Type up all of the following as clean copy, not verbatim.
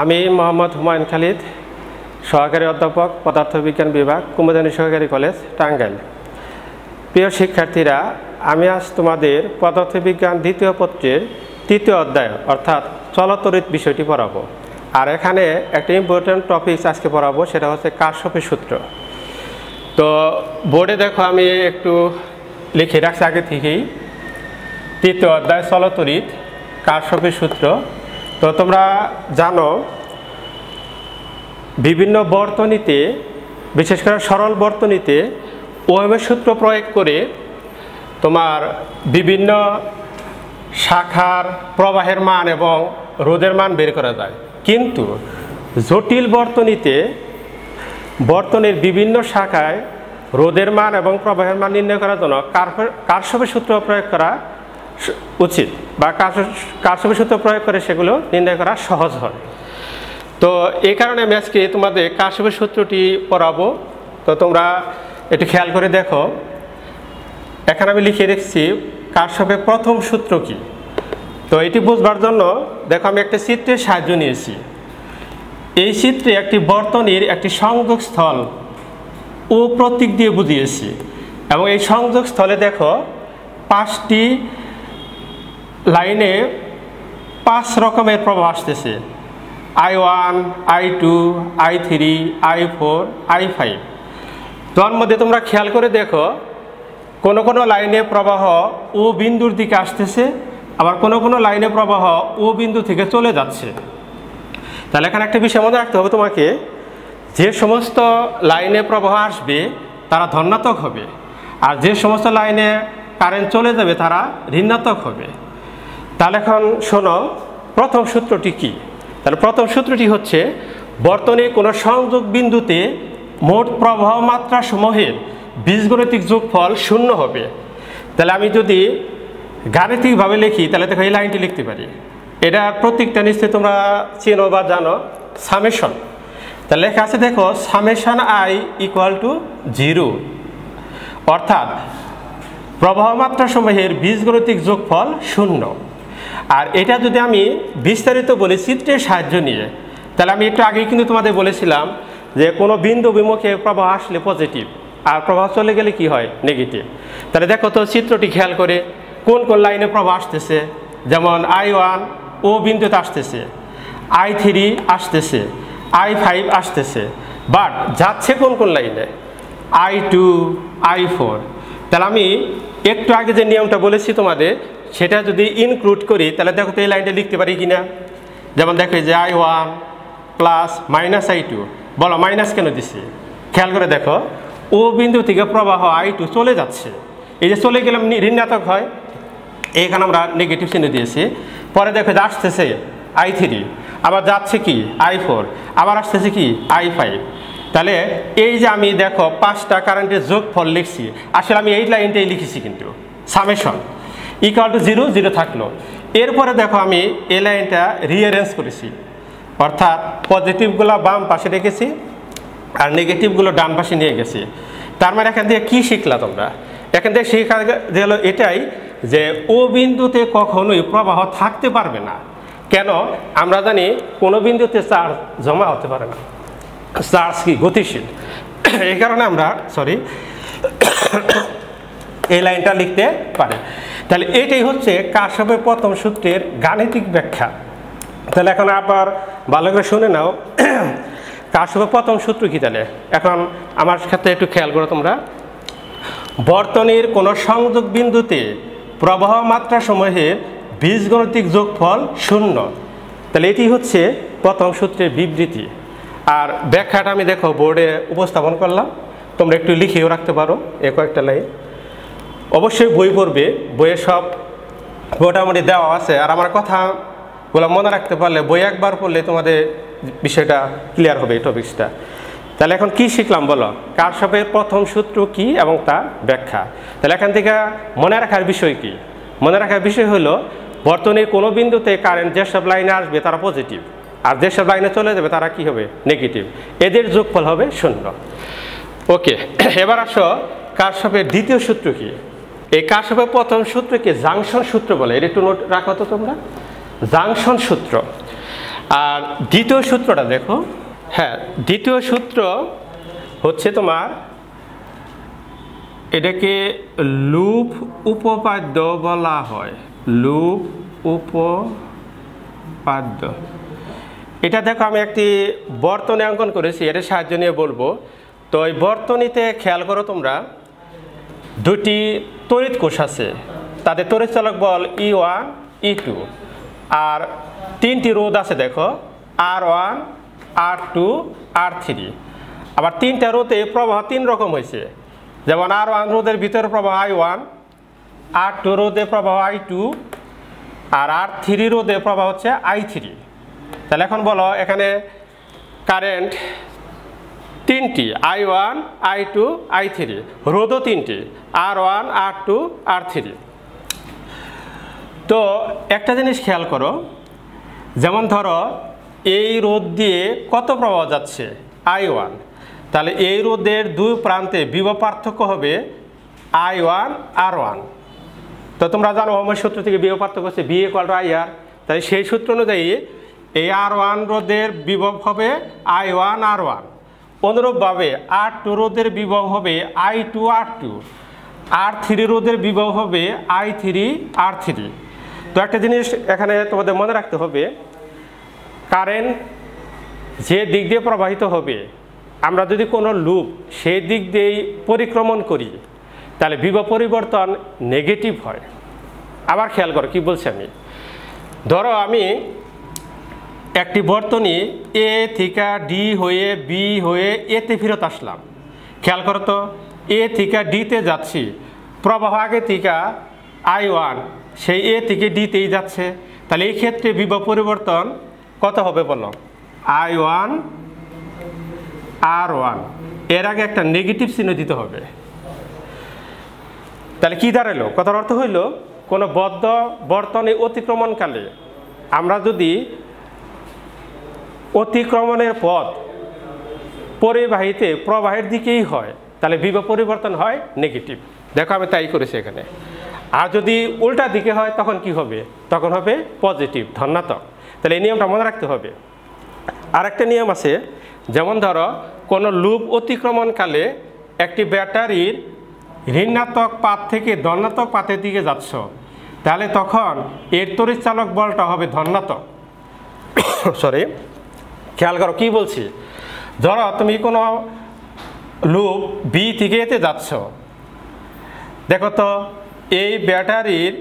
আমি মোহাম্মদ হুমায়ুন খালিদ, সহকারী অধ্যাপক, পদার্থবিজ্ঞান বিভাগ, কুমুদিনী সরকারি কলেজ, টাঙ্গাইল। প্রিয় শিক্ষার্থীরা, আমি আজ তোমাদের পদার্থবিজ্ঞান দ্বিতীয় পত্রের তৃতীয় অধ্যায় অর্থাৎ চলতরিৎ বিষয়টি পড়াবো। আর এখানে একটা ইম্পর্টেন্ট টপিকস আজকে পড়াবো, সেটা হচ্ছে কারশফের সূত্র। তো বোর্ডে দেখো আমি একটু লিখে রাখছি আগে থেকেই, তৃতীয় অধ্যায় চলতরিৎ, কারশফের সূত্র। তো তোমরা জানো বিভিন্ন বর্তনীতে, বিশেষ করে সরল বর্তনীতে ওহমের সূত্র প্রয়োগ করে তোমার বিভিন্ন শাখার প্রবাহের মান এবং রোধের মান বের করা যায়। কিন্তু জটিল বর্তনীতে বর্তনীর বিভিন্ন শাখায় রোধের মান এবং প্রবাহের মান নির্ণয় করার জন্য কারশফের সূত্র প্রয়োগ করা উচিত, বা কারশফের সূত্র প্রয়োগ করে সেগুলো নির্ণয় করা সহজ হয়। তো এই কারণে আমি আজকে তোমাদের কারশফের সূত্রটি পড়াবো। তো তোমরা একটু খেয়াল করে দেখো, এখানে আমি লিখে রেখেছি কারশফের প্রথম সূত্র কি। তো এটি বুঝবার জন্য দেখো আমি একটা চিত্রের সাহায্য নিয়েছি। এই চিত্রে একটি বর্তনীর একটি সংযোগস্থল ও প্রতীক দিয়ে বুঝিয়েছি, এবং এই সংযোগস্থলে দেখো 5টি লাইনে 5 রকমের প্রবাহ আসতেছে, I1, I2, I3, I4, I5। তার মধ্যে তোমরা খেয়াল করে দেখো, কোনো কোনো লাইনে প্রবাহ ও বিন্দুর দিকে আসতেছে, আবার কোনো কোনো লাইনে প্রবাহ ও বিন্দু থেকে চলে যাচ্ছে। তাহলে এখানে একটা বিষয় মনে রাখতে হবে তোমাকে, যে সমস্ত লাইনে প্রবাহ আসবে তারা ধনাত্মক হবে, আর যে সমস্ত লাইনে কারেন্ট চলে যাবে তারা ঋণাত্মক হবে। তাহলে এখন শোনো প্রথম সূত্রটি কি। তাহলে প্রথম সূত্রটি হচ্ছে, বর্তনীর কোনো সংযোগ বিন্দুতে মোট প্রবাহ মাত্রা সমূহের বীজগণিতিক যোগফল 0 হবে। তাহলে আমি যদি গাণিতিকভাবে লিখি, তাহলে দেখো এই লাইনটি লিখতে পারি। এটার প্রতীকটা নিশ্চয়ই তোমরা চেনো বা জানো, সামেশন। তাহলে লেখা আছে দেখো, সামেশন I = 0, অর্থাৎ প্রবাহ মাত্রা সমূহের বীজগণিতিক যোগফল 0। আর এটা যদি আমি বিস্তারিত বলি চিত্রের সাহায্য নিয়ে, তাহলে আমি একটু আগেই কিন্তু তোমাদের বলেছিলাম যে কোনো বিন্দু বিমুখে প্রবাহ আসলে পজিটিভ, আর প্রবাহ চলে গেলে কি হয়, নেগেটিভ। তাহলে দেখো তো চিত্রটি খেয়াল করে কোন কোন লাইনে প্রবাহ আসতেছে। যেমন I1 ও বিন্দুতে আসতেছে, I3 আসতেছে, I5 আসতেছে, বাট যাচ্ছে কোন কোন লাইনে, I2, I4। তাহলে আমি একটু আগে যে নিয়মটা বলেছি তোমাদের, সেটা যদি ইনক্লুড করি, তাহলে দেখো তো এই লাইনটা লিখতে পারি কিনা। যেমন দেখো যে I1 + I2, বলো মাইনাস কেন দিছি, খেয়াল করে দেখো ও বিন্দু থেকে প্রবাহ I2 চলে যাচ্ছে, এই যে চলে গেলাম ঋণাত্মক হয়, এইখানে আমরা নেগেটিভ চিহ্ন দিয়েছি। পরে দেখো যে আসতেছে I3, আবার যাচ্ছে কি I4, আবার আসতেছে কি I5। তাহলে এই যে আমি দেখো 5টা কারেন্টের যোগফল লিখছি, আসলে আমি এই লাইনটাই লিখেছি, কিন্তু সামেশন = 0, 0 থাকলো। এরপরে দেখো আমি এই লাইনটা রিঅ্যারেঞ্জ করেছি, অর্থাৎ পজিটিভগুলো বাম পাশে রেখেছি আর নেগেটিভগুলো ডান পাশে নিয়ে গেছি। তার মানে এখান থেকে কী শিখলা তোমরা? এখান থেকে শেখা গেল এটাই যে ও বিন্দুতে কখনোই প্রবাহ থাকতে পারবে না। কেন? আমরা জানি কোনো বিন্দুতে চার্জ জমা হতে পারে না, চার্জ কি গতিশীল। এই কারণে আমরা এই লাইনটা লিখতে পারি। তাহলে এটাই হচ্ছে কারশফের প্রথম সূত্রের গাণিতিক ব্যাখ্যা। তাহলে এখন আবার ভালো করে শুনে নাও, কারশফের প্রথম সূত্র কি। তাহলে এখন আমার সাথে একটু খেয়াল করো তোমরা, বর্তনীর কোনো সংযোগ বিন্দুতে প্রবাহ মাত্রা সমূহের বীজগণিতিক যোগফল 0। তাহলে এটি হচ্ছে প্রথম সূত্রের বিবৃতি। আর ব্যাখ্যাটা আমি দেখো বোর্ডে উপস্থাপন করলাম, তোমরা একটু লিখেও রাখতে পারো এই কয়েকটা লাইন। অবশ্যই বই পড়বে, বইয়ে সব মোটামুটি দেওয়া আছে। আর আমার কথাগুলো মনে রাখতে পারলে বই একবার পড়লে তোমাদের বিষয়টা ক্লিয়ার হবে, এই টপিক্সটা। তাহলে এখন কি শিখলাম বলো, কারশফের প্রথম সূত্র কি এবং তার ব্যাখ্যা। তাহলে এখান থেকে মনে রাখার বিষয় কি? মনে রাখার বিষয় হলো, বর্তনীর কোনো বিন্দুতে কারেন্ট যেসব লাইনে আসবে তারা পজিটিভ, আর যেসব লাইনে চলে যাবে তারা কি হবে, নেগেটিভ। এদের যোগফল হবে 0। ওকে, এবার আসো কারশফের দ্বিতীয় সূত্র কি। এই কারশফের প্রথম সূত্রকে জাংশন সূত্র বলে, এটা একটু নোট রাখো তো তোমরা, জাংশন সূত্র। আর দ্বিতীয় সূত্রটা দেখো, হ্যাঁ দ্বিতীয় সূত্র হচ্ছে তোমার এটাকে লুপ উপপাদ্য বলা হয়, লুপ উপপাদ্য। এটা দেখো আমি একটি বর্তনী অঙ্কন করেছি, এর সাহায্য নিয়ে বলবো। তো এই বর্তনীতে খেয়াল করো তোমরা, দুটি তড়িৎ কোষ আছে, তাদের তড়িৎ চালক বল E1 E2, আর তিনটি রোধ আছে দেখো R1 R2 R3। আবার তিনটা রোধে প্রবাহ তিন রকম হয়েছে, যেমন R1 রোধের ভিতরে প্রবাহ I1, R2 রোধে প্রবাহ I2, আর R3 রোধে প্রবাহ হচ্ছে I3। তাহলে এখন বলো এখানে কারেন্ট তিনটি, I1 I2 I3, রোধও তিনটি, R1 R2 R3। তো একটা জিনিস খেয়াল করো, যেমন ধরো এই রোধ দিয়ে কত প্রবাহ যাচ্ছে I1, তাহলে এই রোধের দুই প্রান্তে বিভব পার্থক্য হবে I1 R1। তো তোমরা জানো ওহমের সূত্র থেকে বিভব পার্থক্য হচ্ছে V = IR, তাই সেই সূত্র অনুযায়ী এই R1 রোধের বিভব হবে I1 R1। অনুরূপভাবে R2 রোধের বিভব হবে I2 R2, R3 রোধের বিভব হবে I3 R3। তো একটা জিনিস এখানে তোমাদের মনে রাখতে হবে, কারেন্ট যে দিক দিয়ে প্রবাহিত হবে, আমরা যদি কোনো লুপ সেই দিক দিয়েই পরিক্রমণ করি তাহলে বিভব পরিবর্তন নেগেটিভ হয়। আবার খেয়াল করো কি বলছি আমি, ধরো আমি একটি বর্তনী A থেকে D হয়ে B হয়ে A তে ফেরত আসলাম, খেয়াল করো তো A থেকে D তে যাচ্ছি, প্রবাহ আগে থেকে I1 সেই A থেকে D তেই যাচ্ছে, তাহলে এই ক্ষেত্রে বিভব পরিবর্তন কত হবে বলো, I1 R1, এর আগে একটা নেগেটিভ চিহ্ন দিতে হবে। তাহলে কি দাঁড়ালো, কথার অর্থ হইল কোনো বদ্ধ বর্তনী অতিক্রমণকালে আমরা যদি অতিক্রমণের পথ পরিবাহিতে প্রবাহের দিকেই হয় তাহলে বিভব পরিবর্তন হয় নেগেটিভ। দেখো আমি তাই করেছি এখানে। আর যদি উল্টা দিকে হয় তখন কি হবে, তখন হবে পজিটিভ, ধনাত্মক। তাহলে এই নিয়মটা মনে রাখতে হবে। আর একটা নিয়ম আছে, যেমন ধরো কোনো লুপ অতিক্রমণকালে একটি ব্যাটারির ঋণাত্মক পাত থেকে ধনাত্মক পাতের দিকে যাচ্ছ, তাহলে তখন এর তড়িৎ চালক বলটা হবে ধনাত্মক। সরি, খেয়াল করো কি বলছি, ধরো তুমি কোনো লুপ বি থেকে এতে যাচ্ছ, দেখো তো এই ব্যাটারির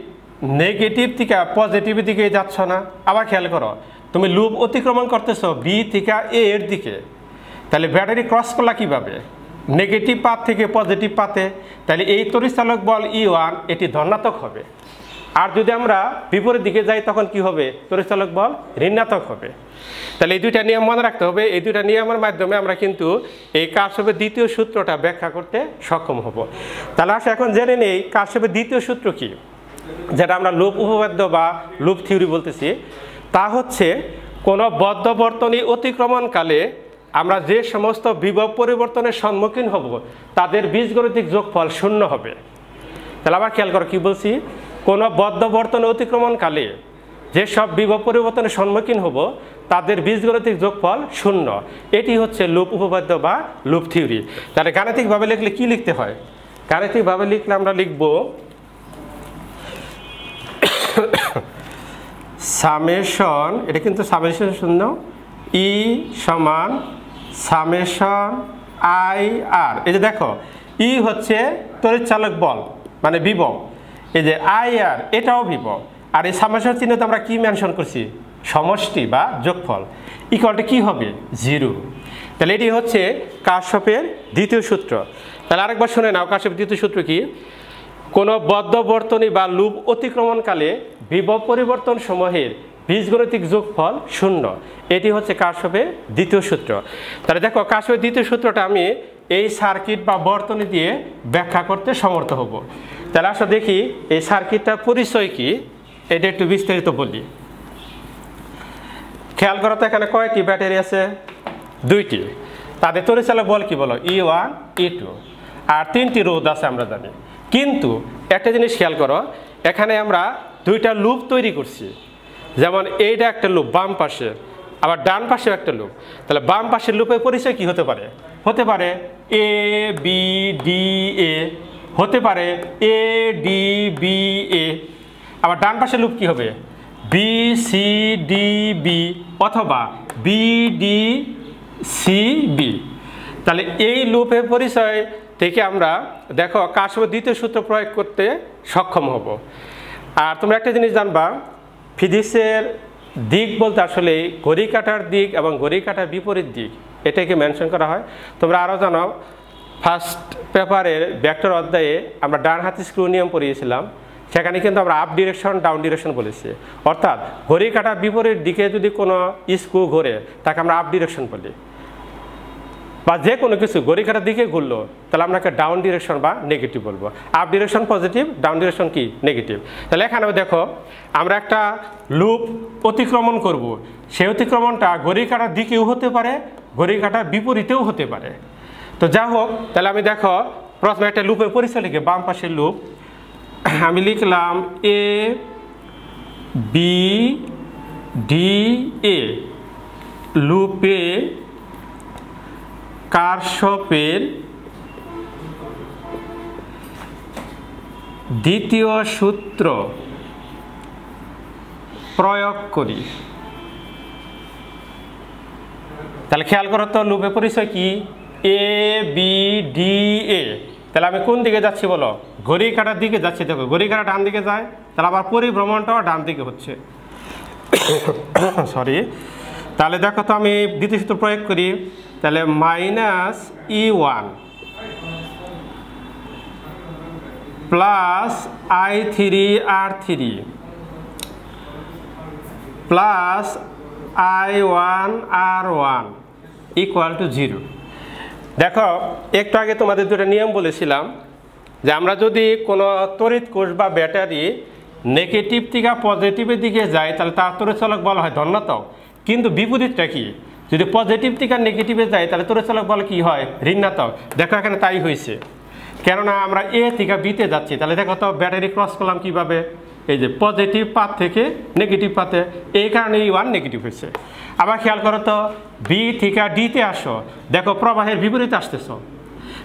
নেগেটিভ থেকে পজিটিভের দিকে যাচ্ছ না। আবার খেয়াল করো তুমি লুপ অতিক্রমণ করতেছো বি থেকে এ এর দিকে, তাহলে ব্যাটারি ক্রস করলা কীভাবে, নেগেটিভ পাত থেকে পজিটিভ পাতে, তাহলে এই তড়িৎচালক বল E1 এটি ধনাত্মক হবে। আর যদি আমরা বিপরীত দিকে যাই তখন কি হবে, তড়িৎচালক বল ঋণাত্মক হবে। তাহলে এই দুইটা নিয়ম মনে রাখতে হবে। এই দুইটা নিয়মের মাধ্যমে আমরা কিন্তু এই কারশফের দ্বিতীয় সূত্রটা ব্যাখ্যা করতে সক্ষম হব। তাহলে আসলে এখন জেনে নেই কারশফের দ্বিতীয় সূত্র কি, যেটা আমরা লুপ উপপাদ্য বা লুপ থিওরি বলতেছি। তা হচ্ছে কোনো বদ্ধ বর্তনী অতিক্রমণকালে আমরা যে সমস্ত বিভব পরিবর্তনের সম্মুখীন হব তাদের বীজগণিতিক যোগফল শূন্য হবে। তাহলে আবার খেয়াল করো কি বলছি, কোনো বদ্ধ বর্তনী অতিক্রমণকালে যেসব বিভব পরিবর্তনের সম্মুখীন হব তাদের বীজগণিতিক যোগফল শূন্য। এটি হচ্ছে লুপ উপপাদ্য বা লুপ থিওরি। তাহলে গাণিতিকভাবে লিখলে কি লিখতে হয়, গাণিতিকভাবে লিখলে আমরা লিখব সামেশন, এটা কিন্তু সামেশন শূন্য, ই সমান সামেশন আই আর। এই যে দেখো ই হচ্ছে তড়িৎচালক বল মানে বিভব, এই যে আই আর এটাও বিভব, আর এই সামেশন চিহ্নতে আমরা কি মেনশন করছি, সমষ্টি বা যোগফল, ইকুয়ালটা কি হবে 0। তাহলে এটি হচ্ছে কারশফের দ্বিতীয় সূত্র। তাহলে আরেকবার শুনে নাও কারশফের দ্বিতীয় সূত্র কি, কোনো বদ্ধ বর্তনী বা লুপ অতিক্রমণকালে বিভব পরিবর্তন সমূহের বীজগণিতিক যোগফল শূন্য। এটি হচ্ছে কারশফের দ্বিতীয় সূত্র। তাহলে দেখো কারশফের দ্বিতীয় সূত্রটা আমি এই সার্কিট বা বর্তনী দিয়ে ব্যাখ্যা করতে সমর্থ হব। তাহলে আসলে দেখি এই সার্কিটটার পরিচয় কি, এটা একটু বিস্তারিত বলি। খেয়াল করো তো এখানে কয়টি ব্যাটারি আছে, 2টি। তাদের তড়িৎচালক বল কি বলো, E1 E2, আর 3টি রোধ আছে আমরা জানি। কিন্তু একটা জিনিস খেয়াল করো, এখানে আমরা 2টা লুপ তৈরি করছি। যেমন এইটা একটা লুপ বাম পাশে, আবার ডান পাশেও একটা লুপ। তাহলে বাম পাশের লুপের পরিচয় কি হতে পারে? হতে পারে এ বি ডি এ, হতে পারে এ ডি বি এ। আবার ডান পাশের লুপ কি হবে? বি সি ডি বি অথবা বি ডি সি বি। তাহলে এই লুপের পরিচয় থেকে আমরা দেখো কারশফের দ্বিতীয় সূত্র প্রয়োগ করতে সক্ষম হব। আর তোমরা একটা জিনিস জানবা, ফিজিক্সের দিক বলতে আসলে ঘড়ি কাঁটার দিক এবং ঘড়ি কাঁটার বিপরীত দিক এটাকে মেনশন করা হয়। তোমরা আরও জানো, ফার্স্ট পেপারের ভেক্টর অধ্যায়ে আমরা ডান হাতি স্ক্রু নিয়ম পড়িয়েছিলাম, সেখানে কিন্তু আমরা আপ ডিরেকশন ডাউন ডিরেকশন বলেছি। অর্থাৎ ঘড়ি কাঁটার বিপরীত দিকে যদি কোনো স্ক্রু ঘোরে তাকে আমরা আপ ডিরেকশন বলি, বা যে কোনো কিছু ঘড়ি কাঁটার দিকে ঘুরলো তাহলে আমরা ডাউন ডিরেকশন বা নেগেটিভ বলবো। Up direction positive, down direction কি নেগেটিভ। তাহলে এখানে দেখো আমরা একটা লুপ অতিক্রমণ করব, সেই অতিক্রমণটা ঘড়ি কাঁটার দিকেও হতে পারে, ঘড়ি কাঁটার বিপরীতেও হতে পারে। তো যা হোক, তাহলে আমি দেখো প্রথমে একটা লুপের পরিচয় লিখে বাম পাশের লুপ আমি লিখলাম এ বি ডি এ, লুপে কারশফের দ্বিতীয় সূত্র প্রয়োগ করি। তাহলে খেয়াল করো তো লুপের পরিচয় কি? A B D A. তাহলে আমি কোন দিকে যাচ্ছি বলো? ঘড়ি কাঁটার দিকে যাচ্ছি। দেখো ঘড়ি কাঁটা ডান দিকে যায়, তাহলে আবার পরিভ্রমণটাও ডান দিকে হচ্ছে। সরি, তাহলে দেখো তো আমি দ্বিতীয় সূত্র প্রয়োগ করি। তাহলে minus E1 plus I3R3 plus I1R1 equal to 0। দেখো একটু আগে তোমাদের দুটো নিয়ম বলেছিলাম যে আমরা যদি কোনো তড়িৎ কোষ বা ব্যাটারি নেগেটিভ থেকে পজিটিভের দিকে যায় তাহলে তার তড়িৎচলক বলা হয় ধনাত্মক। কিন্তু বিপরীতটা কি? যদি পজিটিভ থেকে নেগেটিভে যায় তাহলে তড়িৎচলক বল কি হয়? ঋণাত্মক। দেখো এখানে তাই হয়েছে, কেননা আমরা এ থেকে বিতে যাচ্ছি। তাহলে দেখো তো ব্যাটারি ক্রস করলাম কীভাবে? এই যে পজিটিভ পাথ থেকে নেগেটিভ পাথে, এই কারণে E1 নেগেটিভ হয়েছে। আবার খেয়াল করো তো বি থেকে ডিতে আসো, দেখো প্রবাহের বিপরীতে আসতেছ।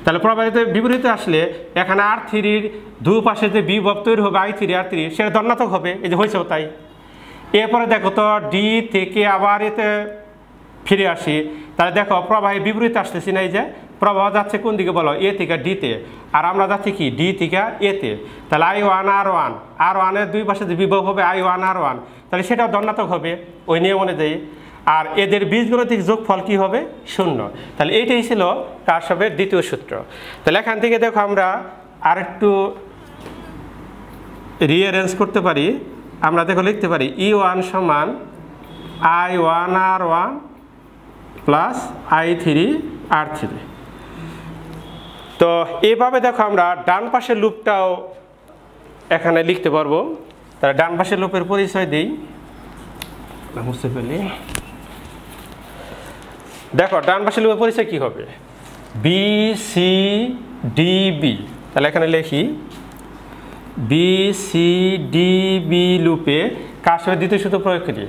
তাহলে প্রবাহের বিপরীতে আসলে এখানে R3-র দুপাশে যে বিভব তৈরি হবে I3R3 সেটা ধনাত্মক হবে, এই যে হয়েছেও তাই। এরপরে দেখো তো ডি থেকে আবার এতে ফিরে আসি, তাহলে দেখো প্রবাহের বিপরীতে আসতেছি না, এই যে প্রবাহ যাচ্ছে কোন দিকে বলো? এ থেকে ডিতে, আর আমরা যাচ্ছি কি ডি থেকে এতে। তাহলে I1R1, R1-এর দুই পাশে যে বিভব হবে I1R1, তাহলে সেটাও ধনাত্মক হবে ওই নিয়ম অনুযায়ী। আর এদের বীজগণিতিক যোগফল কি হবে? 0। তাহলে এইটাই ছিল কারশফের দ্বিতীয় সূত্র। তাহলে এখান থেকে দেখো আমরা আরেকটু রিঅ্যারেঞ্জ করতে পারি। আমরা দেখো লিখতে পারি E1 সমান I1R1 প্লাস I3R3। তো এইভাবে দেখো আমরা ডান পাশের লুপটাও এখানে লিখতে পারবো। তাহলে ডান পাশের লুপের পরিচয় দিই, বুঝতে পেলে। দেখো ডান পাশের লুপের পরিচয় কি হবে? B C D B. তাহলে এখানে লিখি বি সি ডি বি লুপে কারশফের দ্বিতীয় সূত্র প্রয়োগ করি।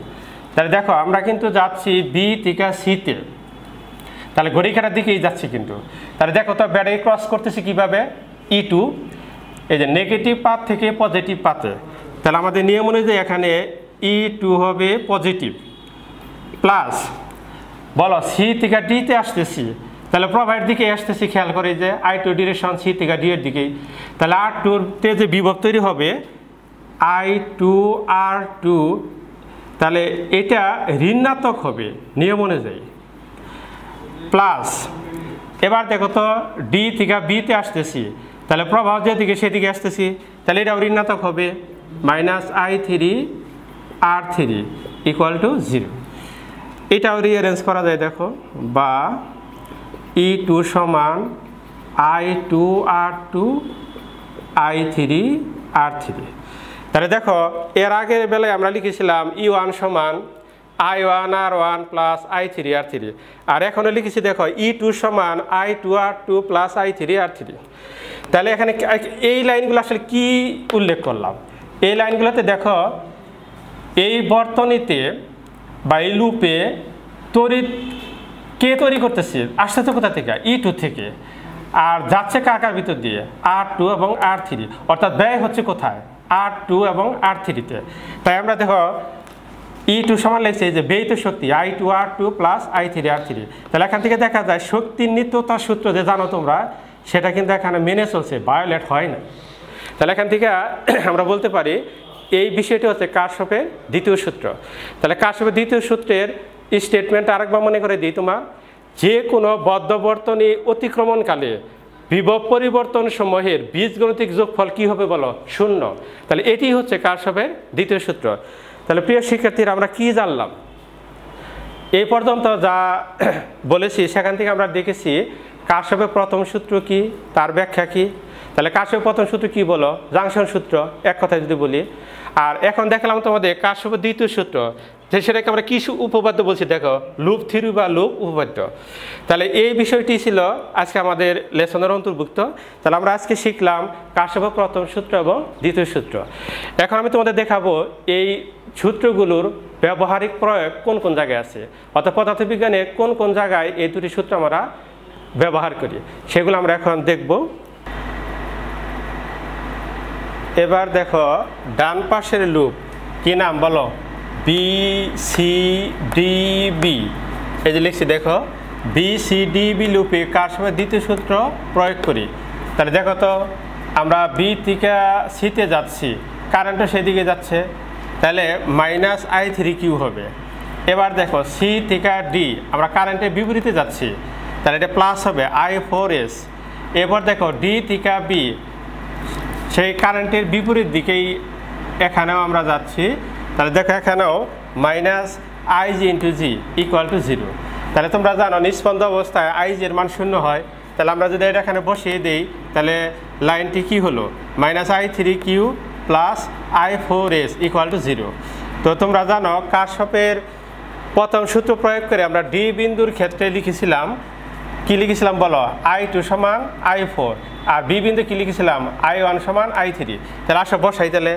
তাহলে দেখো আমরা কিন্তু যাচ্ছি বি থেকে সিতে, তাহলে ঘড়ি কাঁটার দিকেই যাচ্ছি কিন্তু। তাহলে দেখো তো ব্যাটারি ক্রস করতেছি কিভাবে? E2, এই যে নেগেটিভ পাথ থেকে পজিটিভ পাথে। তাহলে আমাদের নিয়ম অনুযায়ী এখানে E2 হবে পজিটিভ, প্লাস বলো সি থেকে ডিতে আসতেছি, তাহলে প্রবাহের দিকে আসতেছি। খেয়াল করে যে I2 ডিরেকশন সি থেকে ডি এর দিকেই। তাহলে R2-তে যে বিভব তৈরি হবে I2R2, তাহলে এটা ঋণাত্মক হবে নিয়ম অনুযায়ী। প্লাস এবার দেখো তো ডি থেকে বিতে আসতেছি, তাহলে প্রবাহ যেদিকে সেদিকে আসতেছি, তাহলে এটাও ঋণাত্মক হবে, মাইনাস I3R3 ইকুয়াল টু 0। এটাও রিঅ্যারেঞ্জ করা যায় দেখো, বা E2 সমান I2R2 I3R3। তাহলে দেখো এর আগের বেলায় আমরা লিখেছিলাম E1 সমান I1R1 প্লাস I3R3, আর এখনও লিখেছি দেখো E2 সমান I2R2 প্লাস I3R3। তাহলে এখানে এই লাইনগুলো আসলে কি উল্লেখ করলাম? এই লাইনগুলোতে দেখো এই বর্তনীতে বা এই লুপে তড়িৎ কে তৈরি করতেছে, আসতেছে কোথা থেকে, E2 থেকে, আর যাচ্ছে কার ভিতর দিয়ে, R2 এবং R3, অর্থাৎ ব্যয় হচ্ছে কোথায়, R2 এবং R3-তে। তাই আমরা দেখো E2 সমান লিখছে যে ব্যয়িত শক্তি I2R2 প্লাস I3R3। তাহলে এখান থেকে দেখা যায় শক্তির নিত্যতার সূত্র যে জানো তোমরা, সেটা কিন্তু এখানে মেনে চলছে, ভায়োলেট হয় না। তাহলে এখান থেকে আমরা বলতে পারি এই বিষয়টি হচ্ছে কারশফের দ্বিতীয় সূত্র। তাহলে কারশফের দ্বিতীয় সূত্রের স্টেটমেন্ট আরেকবার মনে করে দিই তোমার, যে কোনো বদ্ধ বর্তনী অতিক্রমণকালে বিভব পরিবর্তন সমূহের বীজগণিতিক যোগফল কি হবে বলো, 0। তাহলে এটি হচ্ছে কারশফের দ্বিতীয় সূত্র। তাহলে প্রিয় শিক্ষার্থীরা আমরা কি জানলাম এই পর্যন্ত, যা বলেছি সেখান থেকে আমরা দেখেছি কারশফের প্রথম সূত্র কি, তার ব্যাখ্যা কি। তাহলে কারশফের প্রথম সূত্র কি বলো, জাংশন সূত্র, এক কথায় যদি বলি। আর এখন দেখলাম তোমাদের কারশফের দ্বিতীয় সূত্র, যে সেটাকে আমরা কি উপপাদ্য বলছি, দেখো লুপ থিওরি বা লুপ উপপাদ্য। তাহলে এই বিষয়টি ছিল আজকে আমাদের লেসনের অন্তর্ভুক্ত। তাহলে আমরা আজকে শিখলাম কারশফের প্রথম সূত্র এবং দ্বিতীয় সূত্র। এখন আমি তোমাদের দেখাবো এই সূত্রগুলোর ব্যবহারিক প্রয়োগ কোন কোন জায়গায় আছে, অর্থাৎ পদার্থবিজ্ঞানে কোন কোন জায়গায় এই দুটি সূত্র আমরা ব্যবহার করি, সেগুলো আমরা এখন দেখব। এবার দেখো ডান পাশের লুপ কি নাম বলো, BCDB। এই যে লিখছি দেখো BCDB লুপে কারশফের দ্বিতীয় সূত্র প্রয়োগ করি। তাহলে দেখো তো আমরা B থেকে C-তে যাচ্ছি, কারেন্টও সেদিকে যাচ্ছে, তাহলে -I3Q হবে। এবার দেখো C থেকে D আমরা কারেন্টের বিপরীতে যাচ্ছি, তাহলে এটা প্লাস হবে I4S। এবার দেখো D থেকে B সেই কারেন্টের বিপরীত দিকেই এখানেও আমরা যাচ্ছি, তাহলে দেখো এখানেও -IG × G = 0। তাহলে তোমরা জানো নিস্পন্দ অবস্থায় IG এর মান 0 হয়। তাহলে আমরা যদি এটা এখানে বসিয়ে দিই, তাহলে লাইনটি কি হলো, -I3Q প্লাস I4S = 0। তো তোমরা জানো কারশফের প্রথম সূত্র প্রয়োগ করে আমরা D বিন্দুর ক্ষেত্রে লিখেছিলাম, কি লিখেছিলাম বলো, I2 সমান I4, আর B বিন্দু কি লিখেছিলাম, I1 সমান I3। তাহলে আসো বসাই, তাহলে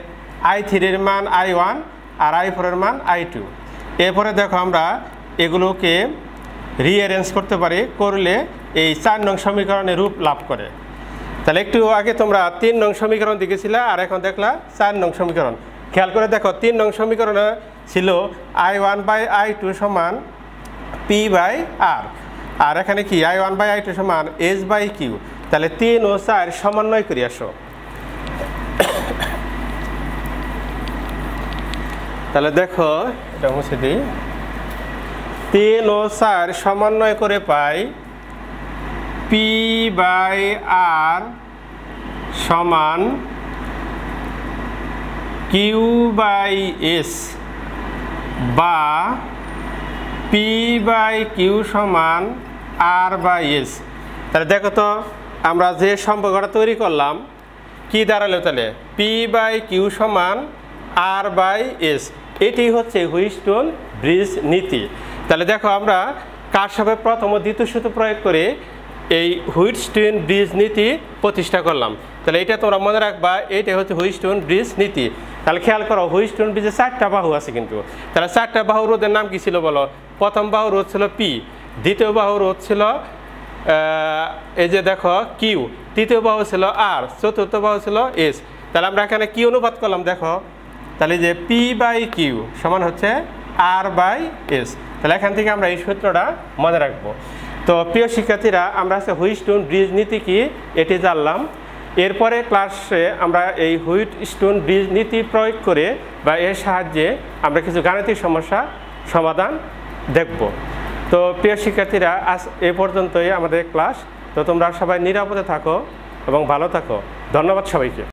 I3 এর মান I1 আর I4 এর মান I2। এরপরে দেখো আমরা এগুলোকে রিঅ্যারেঞ্জ করতে পারি, করলে এই 4 নং সমীকরণের রূপ লাভ করে। তাহলে একটু আগে তোমরা 3 নং সমীকরণ দেখেছিলে, আর এখন দেখলা 4 নং সমীকরণ। খেয়াল করে দেখো 3 নং সমীকরণে ছিল I1/I2 সমান P/R, আর এখানে কি I1/I2 সমান S/Q। তাহলে 3 ও 4 সমন্বয় করে আসো। তাহলে দেখো এটা মুছে দিই, 3 ও 4 সমন্বয় করে পাই P/R সমান Q/S বা P/Q সমান R/S। তাহলে দেখো তো আমরা যে সম্পর্কটা তৈরি করলাম কি দাঁড়ালো, তাহলে P/Q সমান R/S। এটি হচ্ছে হুইটস্টোন ব্রিজ নীতি। তাহলে দেখো আমরা কারশফের প্রথম ও দ্বিতীয় সূত্র প্রয়োগ করে এই হুইটস্টোন ব্রিজ নীতি প্রতিষ্ঠা করলাম। তাহলে এটা তোমরা মনে রাখবা, এইটা হচ্ছে হুইটস্টোন ব্রিজ নীতি। তাহলে খেয়াল করো হুইটস্টোন ব্রিজে 4টা বাহু আছে কিন্তু। তাহলে 4টা বাহু রোধের নাম কি ছিল বলো, প্রথম বাহু রোধ ছিল P, দ্বিতীয় বাহু রোধ ছিল এই যে দেখো Q, তৃতীয় বাহু ছিল R, চতুর্থ বাহু ছিল S। তাহলে আমরা এখানে কি অনুপাত করলাম দেখো, তাহলে যে P/Q সমান হচ্ছে R/S। তাহলে এখান থেকে আমরা এই সূত্রটা মনে রাখবো। তো প্রিয় শিক্ষার্থীরা, আমরা আজকে হুইটস্টোন ব্রিজ নীতি কি এটি জানলাম। এরপরে ক্লাসে আমরা এই হুইটস্টোন ব্রিজ নীতি প্রয়োগ করে বা এর সাহায্যে আমরা কিছু গাণিতিক সমস্যা সমাধান দেখব। তো প্রিয় শিক্ষার্থীরা, আজ এ পর্যন্তই আমাদের ক্লাস। তো তোমরা সবাই নিরাপদে থাকো এবং ভালো থাকো। ধন্যবাদ সবাইকে।